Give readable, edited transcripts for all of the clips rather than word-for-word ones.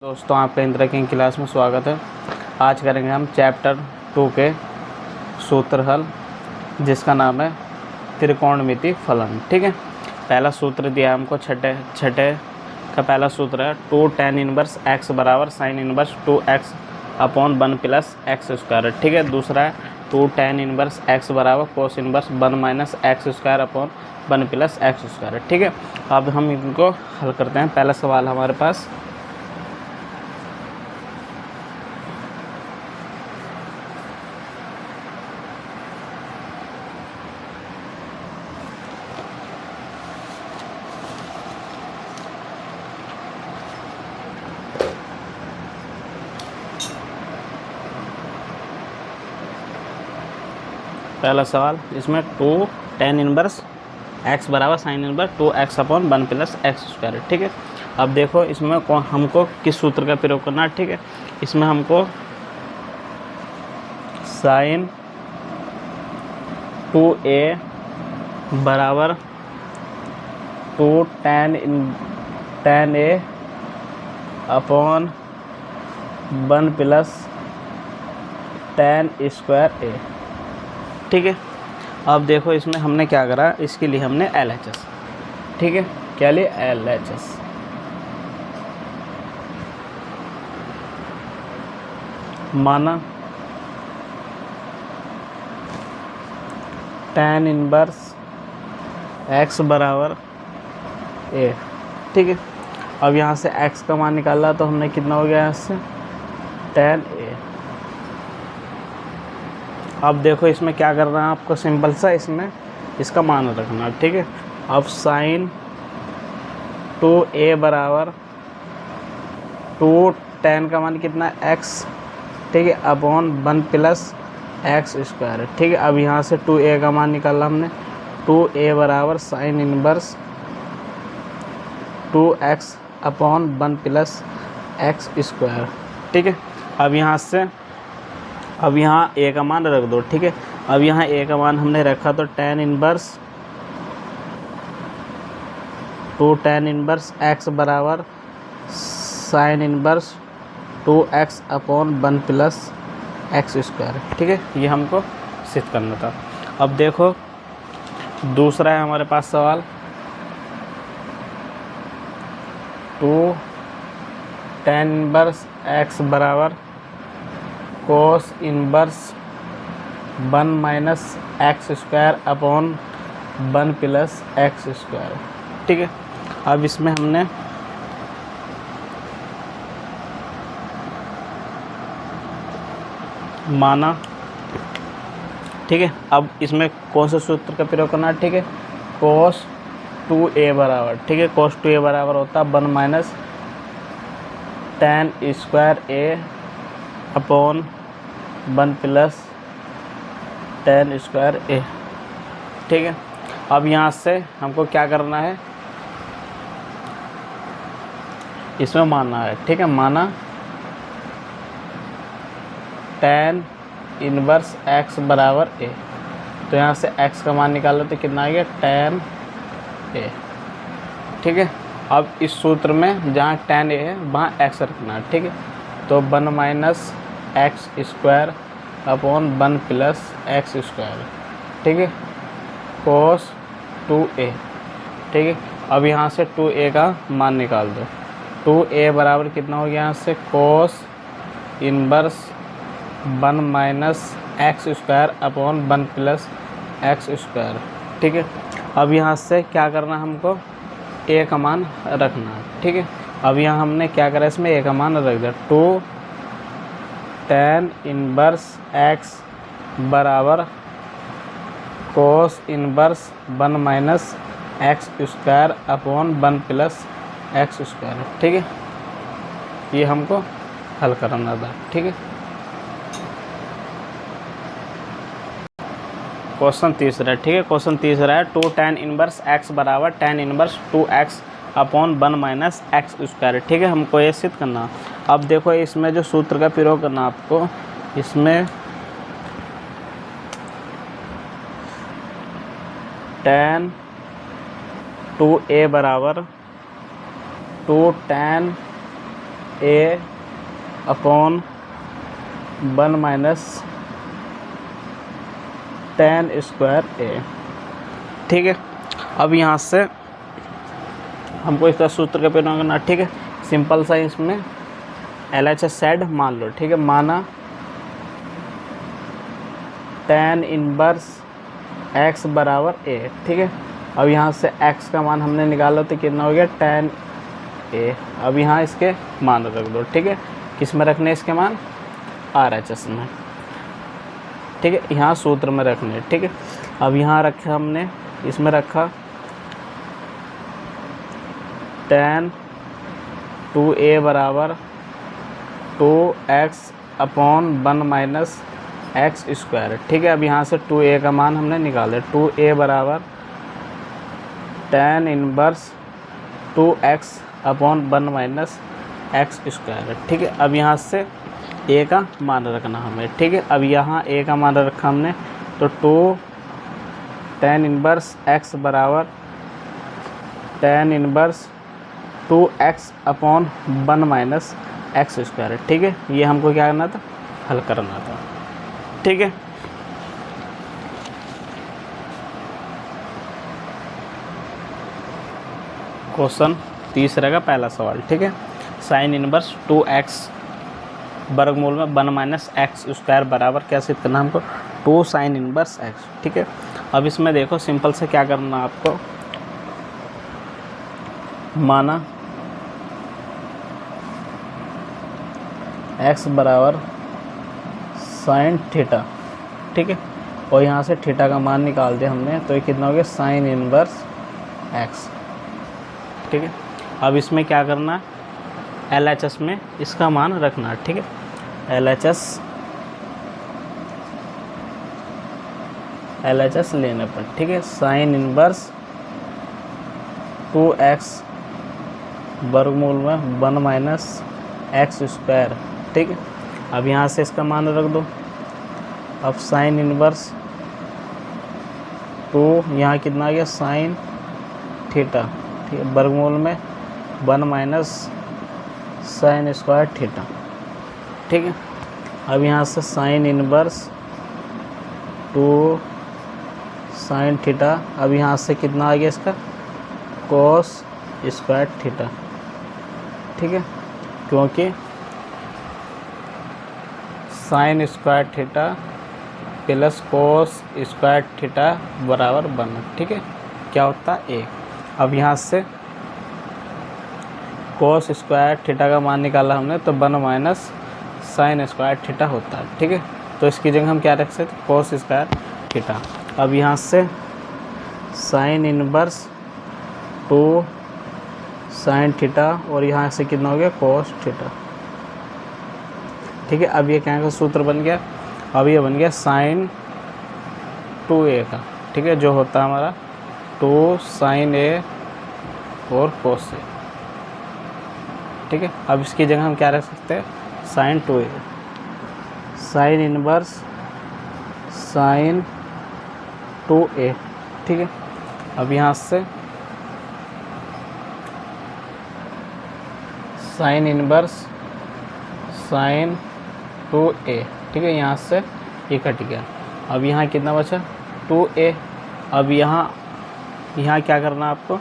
दोस्तों, आपका Indira king class में स्वागत है। आज करेंगे हम चैप्टर 2 के सूत्र हल, जिसका नाम है त्रिकोणमिति फलन। ठीक है, पहला सूत्र दिया है हमको छठे का पहला सूत्र है 2 tan इनवर्स x बराबर sine inverse 2x upon 1 plus x square. ठीक है, दूसरा है 2 tan इनवर्स x बराबर cos inverse 1 minus x square upon 1 plus x square. ठीक है, अब हम इनको हल करते हैं। पहला सवाल हमारे पास इसमें 2 tan इनवर्स x बराबर sine inverse 2x upon 1 plus x square. ठीक है, अब देखो इसमें हमको किस सूत्र का प्रयोग करना है। ठीक है, इसमें हमको साइन 2a बराबर 2 tan a upon 1 plus tan square a। ठीक है, अब देखो इसमें हमने क्या करा, इसके लिए हमने LHS, ठीक है, क्या लिए LHS, माना tan इनवर्स x बराबर a। ठीक है, अब यहाँ से x का मान निकाला तो हमने कितना हो गया यहाँ से tan a। अब देखो इसमें क्या करना है आपको, सिंपल सा इसमें इसका मान रखना। ठीक है, अब साइन 2a बराबर 2 tan का मान कितना है x, ठीक है, अपॉन 1 प्लस एक्स स्क्वायर। ठीक है, अब यहाँ से 2a का मान निकाला हमने, 2a बराबर sine inverse 2x upon 1 plus x square. ठीक है, अब यहाँ a का मान रख दो। ठीक है, अब यहाँ a का मान हमने रखा तो tan inverse 2 tan inverse x बराबर sine inverse 2x upon 1 plus x square. ठीक है, ये हमको सिद्ध करना था। अब देखो दूसरा है हमारे पास सवाल 2 tan इनवर्स x बराबर cos inverse 1 minus x square upon 1 plus x square. ठीक है, अब इसमें हमने माना। ठीक है, अब इसमें कौन से सूत्र का प्रयोग करना है। ठीक है, कोस 2a बराबर, ठीक है, कोस 2a बराबर होता है 1 minus tan square a upon 1 plus tan square a। ठीक है, अब यहाँ से हमको क्या करना है, इसमें मानना है। ठीक है, माना tan इनवर्स x बराबर a, तो यहाँ से x का मान निकालो तो कितना आ गया tan a। ठीक है, अब इस सूत्र में जहाँ tan a है वहाँ x रखना है। ठीक है, तो 1 minus x square upon 1 plus x square. ठीक है, कोस 2a। ठीक है, अब यहाँ से 2a का मान निकाल दो, 2a बराबर कितना हो गया यहाँ से cos inverse 1 minus x square upon 1 plus x square. ठीक है, अब यहाँ से क्या करना हमको, a का मान रखना है। ठीक है, अब यहाँ हमने क्या करा, इसमें a का मान रख दिया, 2 tan इनवर्स x बराबर cos inverse 1 minus x square upon 1 plus x square. ठीक है, ये हमको हल करना था। ठीक है, क्वेश्चन तीसरा। ठीक है, क्वेश्चन तीसरा है 2 tan इनवर्स x बराबर tan inverse 2x upon 1 minus x square. ठीक है, हमको ये सिद्ध करना। अब देखो इसमें जो सूत्र का प्रयोग करना आपको, इसमें tan 2a बराबर 2 tan ए अपॉन 1 माइनस टेन स्क्वायर ए। ठीक है, अब यहाँ से हमको इसका सूत्र का प्रयोग करना। ठीक है, सिंपल सा इसमें LHS सेड मान लो। ठीक है, माना tan इनवर्स x बराबर a। ठीक है, अब यहाँ से x का मान हमने निकाला तो कितना हो गया tan a। अब यहाँ इसके मान रख दो। ठीक है, किस में रखने इसके मान, RHS में। ठीक है, यहाँ सूत्र में रखने। ठीक है, अब यहाँ रखा हमने, इसमें रखा tan 2a बराबर 2x upon 1 minus x square. ठीक है, अब यहाँ से 2a का मान हमने निकाले। 2a बराबर tan inverse 2x upon 1 minus x square. ठीक है, अब यहाँ से a का मान रखना हमें। ठीक है, अब यहाँ a का मान रखा हमने तो 2 tan इनवर्स x बराबर tan inverse 2x upon 1 minus x square. ठीक है, ये हमको क्या करना था, हल करना था। ठीक है, क्वेश्चन तीसरे का पहला सवाल। ठीक है, साइन इनवर्स 2x वर्गमूल में 1 माइनस एक्स स्क्वायर बराबर क्या सिद्ध करना हमको, 2 साइन इनवर्स x। ठीक है, अब इसमें देखो सिंपल से क्या करना आपको, माना x बराबर साइन थीटा। ठीक है, और यहाँ से थीटा का मान निकाल दिया हमने तो ये कितना हो गया साइन इनवर्स x। ठीक है, अब इसमें क्या करना है, LHS में इसका मान रखना। ठीक है, LHS लेने पर। ठीक है, साइन इनवर्स 2x वर्गमूल में 1 माइनस एक्स स्क्वायर। ठीक है, अब यहाँ से इसका मान रख दो। अब साइन इनवर्स 2 यहाँ कितना आ गया साइन थीटा। ठीक है, वर्गमूल में 1 माइनस साइन स्क्वायर थीटा। ठीक है, अब यहाँ से साइन इनवर्स 2 साइन थीटा। अब यहाँ से कितना आ गया इसका कोस स्क्वायर थीटा। ठीक है, क्योंकि sine square theta plus cos square theta बराबर 1। ठीक है, क्या होता है 1। अब यहाँ से कोस स्क्वायर थीटा का मान निकाला हमने तो 1 माइनस साइन स्क्वायर थीटा होता है। ठीक है, तो इसकी जगह हम क्या रख सकते हैं, कोस स्क्वायर थीटा। अब यहाँ से साइन इनवर्स 2 साइन थीटा और यहाँ से कितना हो गया कोस थीटा। ठीक है, अब ये क्या का सूत्र बन गया, अब ये बन गया साइन 2a का। ठीक है, जो होता है हमारा 2 साइन a और कोस a। ठीक है, अब इसकी जगह हम क्या रख सकते हैं sign 2a, sine inverse sine 2a। ठीक है, अब यहाँ से साइन इनवर्स साइन 2a। ठीक है, यहाँ से ये कट गया। अब यहाँ कितना बचा 2a। अब यहाँ क्या करना आपको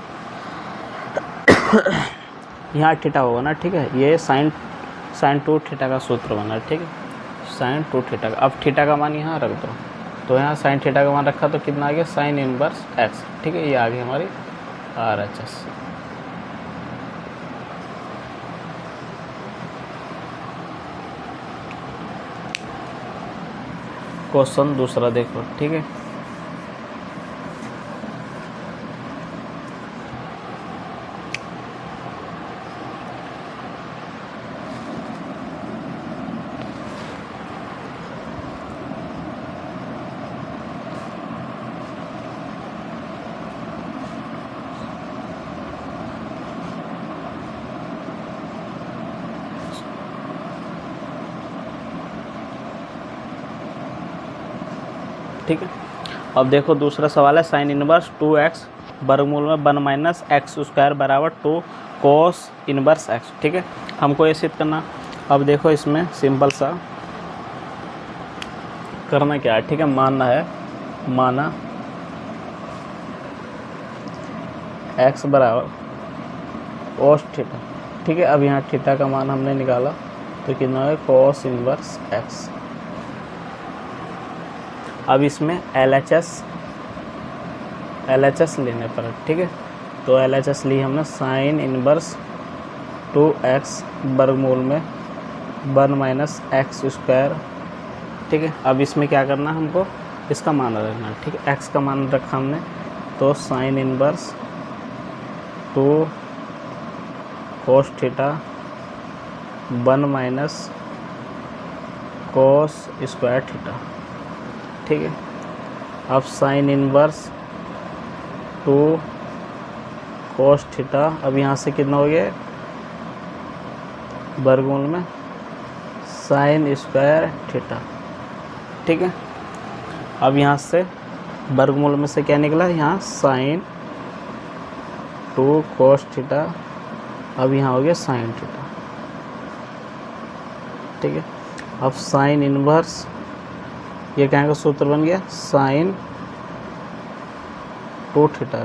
यहाँ थीटा होगा ना। ठीक है, ये साइन 2 थीटा का सूत्र बना। ठीक है, साइन 2 थीटा का। अब थीटा का मान यहाँ रख दो तो यहाँ साइन थीटा का मान रखा तो कितना आ गया साइन इनवर्स x। ठीक है, ये आ गई हमारी RHS। क्वेश्चन दूसरा देखो। ठीक है, ठीक है, अब देखो दूसरा सवाल है साइन इनवर्स 2x वर्गमूल में 1 माइनस एक्स स्क्वायर बराबर 2 कोस इनवर्स एक्स। ठीक है, हमको ये सिद्ध करना। अब देखो इसमें सिंपल सा करना क्या है, ठीक है, माना एक्स बराबर कोस थीटा। ठीक है, अब यहाँ थीटा का मान हमने निकाला तो कितना है कोस इनवर्स एक्स। अब इसमें LHS लेने पर, ठीक है, तो LHS ली हमने साइन इनवर्स 2x वर्गमूल में 1 माइनस एक्स स्क्वायर। ठीक है, अब इसमें क्या करना हमको, इसका मान रखना। ठीक है, x का मान रखा हमने, तो sine inverse 2 cos theta 1 minus cos square theta. ठीक है, अब साइन इनवर्स 2 कोस थीटा, अब यहाँ से कितना हो गया वर्गमूल में साइन स्क्वायर थीटा। ठीक है, अब यहाँ से वर्गमूल में से क्या निकला, यहाँ साइन 2 कोस थीटा, अब यहाँ हो गया साइन थीटा। ठीक है, अब साइन इनवर्स, ये क्या का सूत्र बन गया साइन 2 थीटा।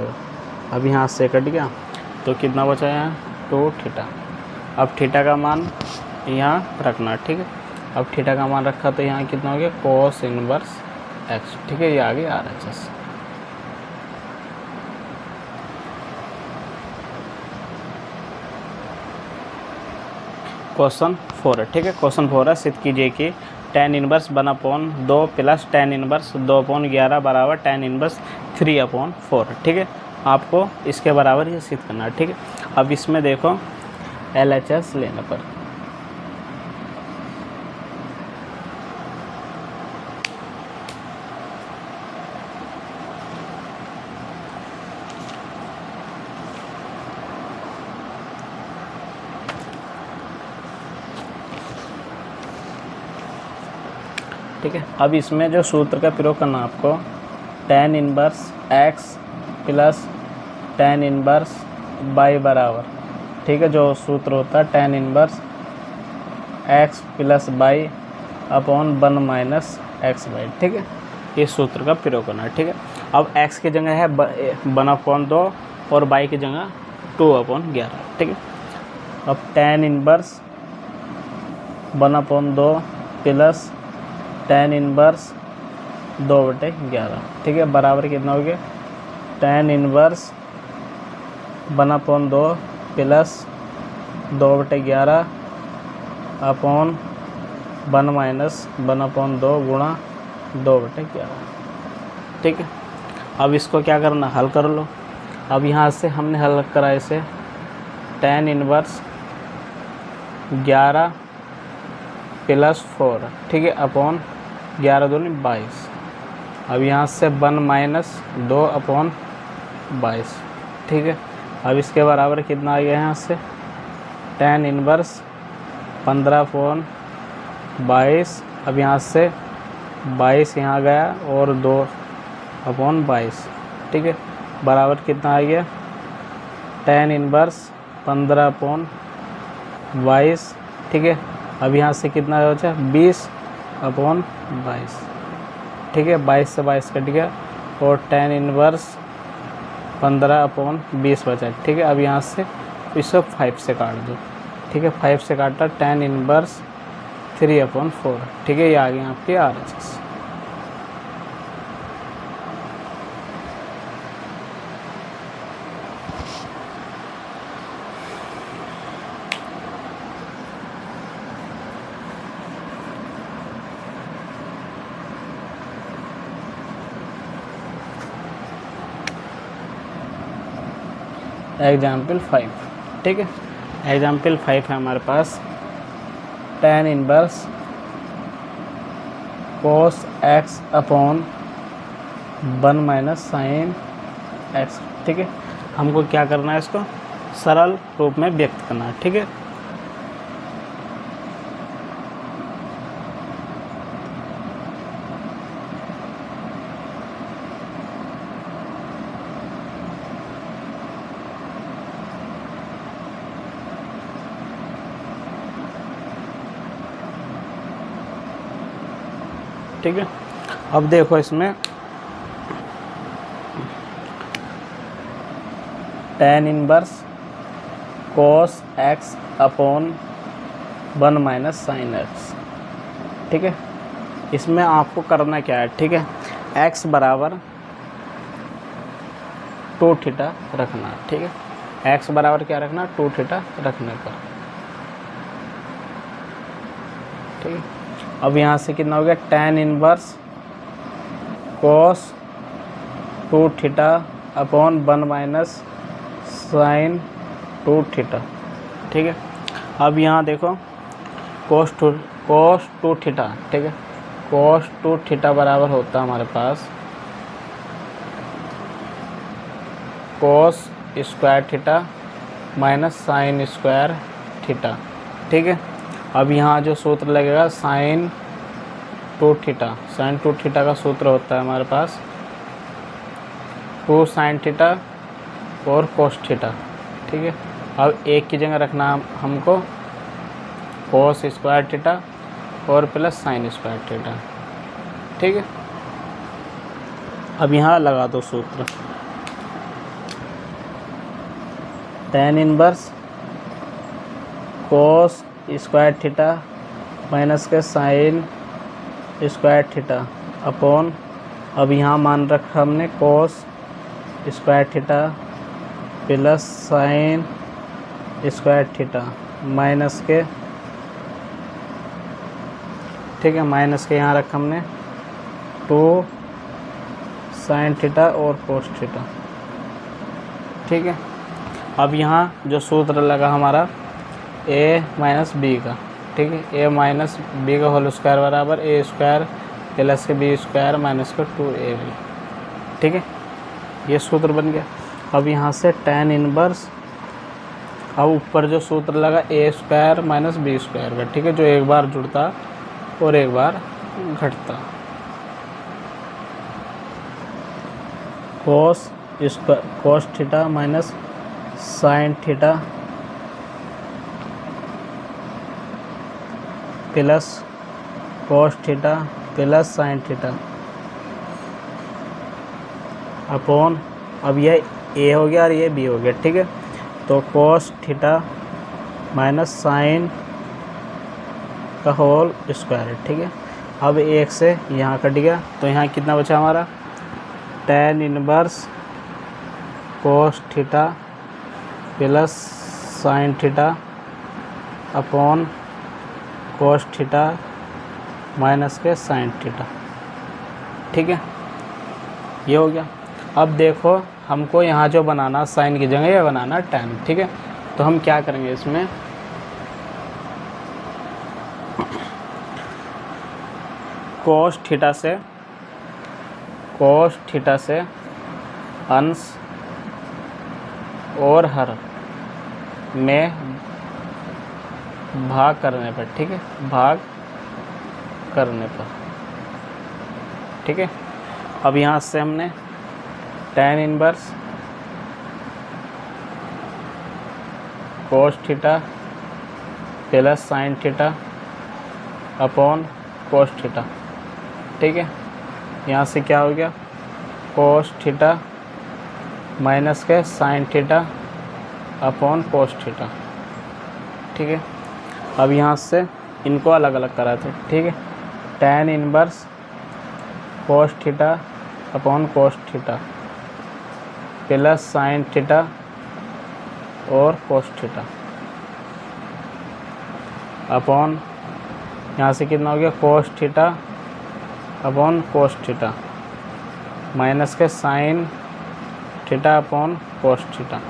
अब यहाँ से कट गया तो कितना बचा यहाँ 2 थीटा। अब थीटा का मान यहाँ रखना। ठीक है, अब थीटा का मान रखा तो यहाँ कितना हो गया कोस इनवर्स एक्स। ठीक है, ये आगे RHS। क्वेश्चन 4 है। ठीक है, क्वेश्चन 4 है, सिद्ध कीजिए कि tan inverse 1/2 plus tan inverse 2/11 बराबर tan इनवर्स 3/4। ठीक है, आपको इसके बराबर ही सिद्ध करना है। ठीक है, अब इसमें देखो LHS लेने पर, ठीक है, अब इसमें जो सूत्र का प्रयोग करना आपको, tan inverse x plus tan inverse y बराबर, ठीक है, जो सूत्र होता है tan inverse x plus y upon 1 minus x y. ठीक है, इस सूत्र का प्रयोग करना है। ठीक है, अब x की जगह है 1/2 और y की जगह 2/11। ठीक है, अब tan inverse 1/2 plus tan inverse 2/11। ठीक है, बराबर कितना हो गया tan inverse 1/2 plus 2/11 upon 1 minus 1/2 गुणा 2/11। ठीक है, अब इसको क्या करना, हल कर लो। अब यहाँ से हमने हल करा इसे tan इनवर्स 11 प्लस 4, ठीक है, अपॉन 11 दूनी 22। अब यहाँ से 1 माइनस 2/22। ठीक है, अब इसके बराबर कितना आ गया यहाँ से tan इनवर्स 15/22। अब यहाँ से 22 यहाँ गया और 2/22। ठीक है, बराबर कितना आ गया tan इनवर्स 15/22। ठीक है, अब यहाँ से कितना बचा 20/22। ठीक है, 22 से 22 कट गया और tan इनवर्स 15/20 बचा। ठीक है, अब यहाँ से इसे 5 से काट दो। ठीक है, 5 से काटा tan इनवर्स 3/4। ठीक है, ये आ गई आपकी RHS। एग्जाम्पल 5। ठीक है, एग्जाम्पल 5 है हमारे पास tan inverse cos x upon 1 minus sine x। ठीक है, हमको क्या करना है, इसको सरल रूप में व्यक्त करना है। ठीक है, ठीक है। अब देखो इसमें tan inverse cos x upon 1 minus sine x, ठीक है। इसमें आपको करना क्या है, ठीक है, x बराबर 2 थीटा रखना, ठीक है। x बराबर क्या रखना, 2 थीटा रखने पर, ठीक है। अब यहाँ से कितना हो गया, tan inverse cos 2 theta upon 1 minus sine 2 theta, ठीक है। अब यहाँ देखो cos 2 थीटा, ठीक है, cos 2 थीटा बराबर होता है हमारे पास cos square theta minus sine square theta, ठीक है। अब यहाँ जो सूत्र लगेगा साइन 2 थीटा, साइन 2 थीटा का सूत्र होता है हमारे पास 2 साइन थीटा और कोस थीटा, ठीक है। अब एक की जगह रखना हमको कोस स्क्वायर थीटा और प्लस साइन स्क्वायर थीटा, ठीक है। अब यहाँ लगा दो सूत्र, tan inverse cos square theta minus के साइन स्क्वायर थीटा अपॉन, अब यहाँ मान रखा हमने cos square theta plus sine square theta minus के, ठीक है, माइनस के यहाँ रखा हमने 2 साइन थीटा और कोस थीटा, ठीक है। अब यहाँ जो सूत्र लगा हमारा a माइनस बी का, ठीक है, a माइनस बी का होल स्क्वायर बराबर a स्क्वायर प्लस के बी स्क्वायर माइनस का 2ab, ठीक है, ये सूत्र बन गया। अब यहाँ से tan इनवर्स, अब ऊपर जो सूत्र लगा a square minus B square का, ठीक है, जो एक बार जुड़ता और एक बार घटता, कोस theta minus sine theta plus cos theta plus sine theta upon, अब यह a हो गया और ये b हो गया, ठीक है। तो कोस थीटा माइनस साइन का होल स्क्वायर है, ठीक है। अब एक से यहाँ कट गया तो यहाँ कितना बचा हमारा, tan inverse cos theta plus sine theta upon cos theta minus के साइन थीटा, ठीक है, ये हो गया। अब देखो हमको यहाँ जो बनाना साइन की जगह ये बनाना tan, ठीक है। तो हम क्या करेंगे, इसमें कोस थीटा से अंश और हर में भाग करने पर, ठीक है, भाग करने पर, ठीक है। अब यहाँ से हमने tan inverse cos theta plus sine theta upon cos theta, ठीक है। यहाँ से क्या हो गया, कोस थीटा माइनस के sine theta upon cos theta, ठीक है। अब यहाँ से इनको अलग अलग कराते, ठीक है, tan inverse cos theta upon cos theta plus sine theta और कोस थीटा अपॉन, यहाँ से कितना हो गया, cos theta upon cos theta minus के sine theta upon cos theta,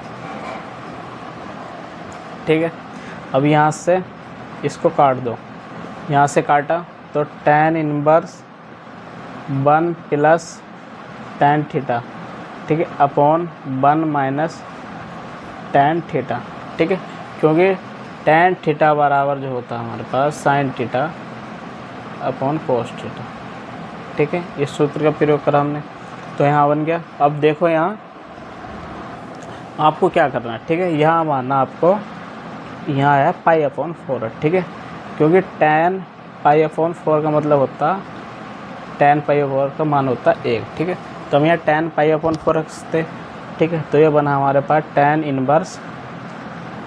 ठीक है। अब यहाँ से इसको काट दो, यहाँ से काटा तो tan inverse 1 plus tan theta, ठीक है, अपॉन 1 माइनस tan थीटा, ठीक है, क्योंकि tan थीटा बराबर जो होता है हमारे पास sine theta upon cos theta, ठीक है। इस सूत्र का प्रयोग करा हमने तो यहाँ बन गया। अब देखो यहाँ आपको क्या करना है, ठीक है, यहाँ मानना आपको, यहाँ है पाई अपॉन 4, ठीक है, क्योंकि tan पाई अपॉन 4 का मतलब होता टेन पाई अपॉन का मान होता है 1, ठीक है। तो हम यहाँ टेन पाई अपॉन 4 रख सकते, ठीक है। तो ये बना हमारे पास tan inverse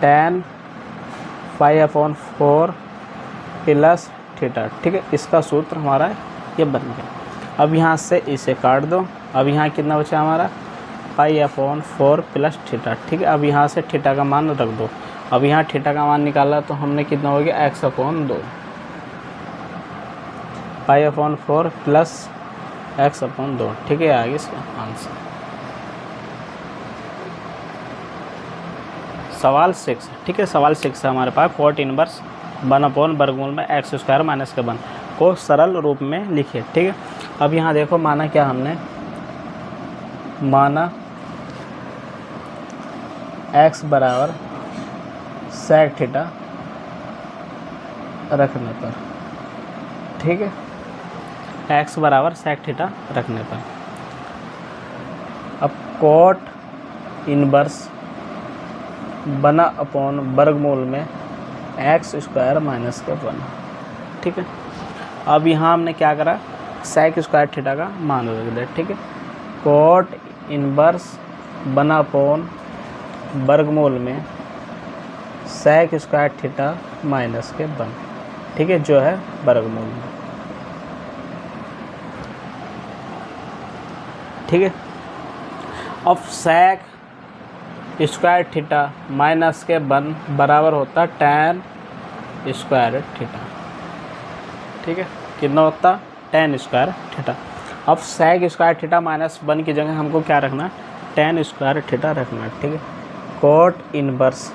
tan pi upon 4 plus theta, ठीक है। इसका सूत्र हमारा ये बन गया। अब यहाँ से इसे काट दो। अब यहाँ कितना बचा हमारा पाई अपॉन 4 प्लस थीटा, ठीक है। अब यहाँ से थीटा का मान रख दो। अब यहाँ थीटा का मान निकाला तो हमने कितना हो गया एक्स अपॉन 2, पाई अपॉन 4 प्लस एक्स अपॉन 2, ठीक है। आगे इसका आंसर सवाल 6, ठीक है। सवाल 6 है हमारे पास कोट इनवर्स 1 अपॉन वर्गमूल में एक्स स्क्वायर माइनस के 1 को सरल रूप में लिखे, ठीक है। अब यहाँ देखो माना क्या हमने, माना x बराबर सेक थीटा रखने पर, ठीक है। x बराबर सेक थीटा रखने पर अब कोट इनवर्स बना अपॉन वर्गमूल में एक्स स्क्वायर माइनस के 1, ठीक है। अब यहाँ हमने क्या करा, सेक स्क्वायर थीटा का मान रख दिया, ठीक है। कोट इनवर्स बना अपॉन वर्गमूल में सेक स्क्वायर थीटा माइनस के 1, ठीक है, जो है वर्गमूल में, ठीक है। अब सेक स्क्वायर थीटा माइनस के 1 बराबर होता टेन स्क्वायर थीटा, ठीक है। कितना होता टेन स्क्वायर थीटा। अब सेक स्क्वायर थीटा माइनस 1 की जगह हमको क्या रखना, टेन स्क्वायर थीटा रखना, ठीक है। कोट इनवर्स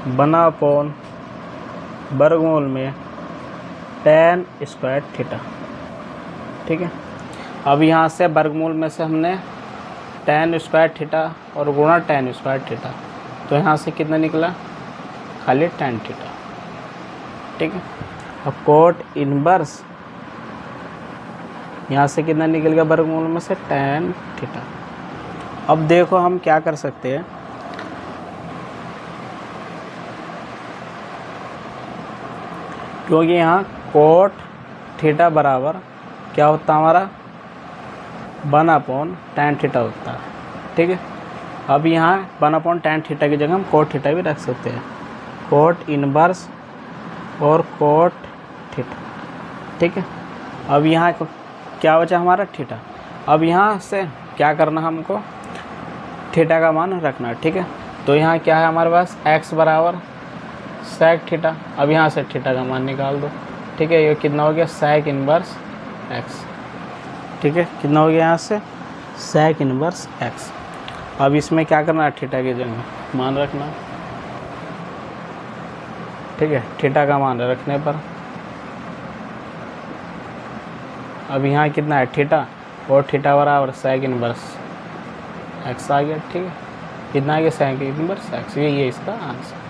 बना अपॉन वर्गमूल में टेन स्क्वायर थीटा, ठीक है। अब यहाँ से वर्गमूल में से हमने टेन स्क्वायर थीटा और गुणा टेन स्क्वायर थीटा, तो यहाँ से कितना निकला खाली टेन थीटा, ठीक है। अब कोट इनवर्स यहाँ से कितना निकल गया वर्गमूल में से टेन थीटा। अब देखो हम क्या कर सकते हैं, क्योंकि यहाँ कोट थीटा बराबर क्या होता हमारा 1 अपॉन टेन थीटा होता है, ठीक है। अब यहाँ 1 अपॉन टेन थीटा की जगह हम कोट थीटा भी रख सकते हैं, कोट इनवर्स और कोट थीटा, ठीक है। अब यहाँ क्या बचा हमारा थीटा। अब यहाँ से क्या करना हमको, थीटा का मान रखना, ठीक है। तो यहाँ क्या है हमारे पास x बराबर सेक थीटा। अब यहाँ से थीटा का मान निकाल दो, ठीक है। ये कितना हो गया सेक इनवर्स x, ठीक है। कितना हो गया यहाँ से सेक इनवर्स x। अब इसमें क्या करना है, थीटा की जगह मान रखना, ठीक है। थीटा का मान रखने पर अब यहाँ कितना है थीटा, और थीटा बराबर सेक इनवर्स x आ गया, ठीक है। कितना आ गया सेक इनवर्स x, ये इसका आंसर।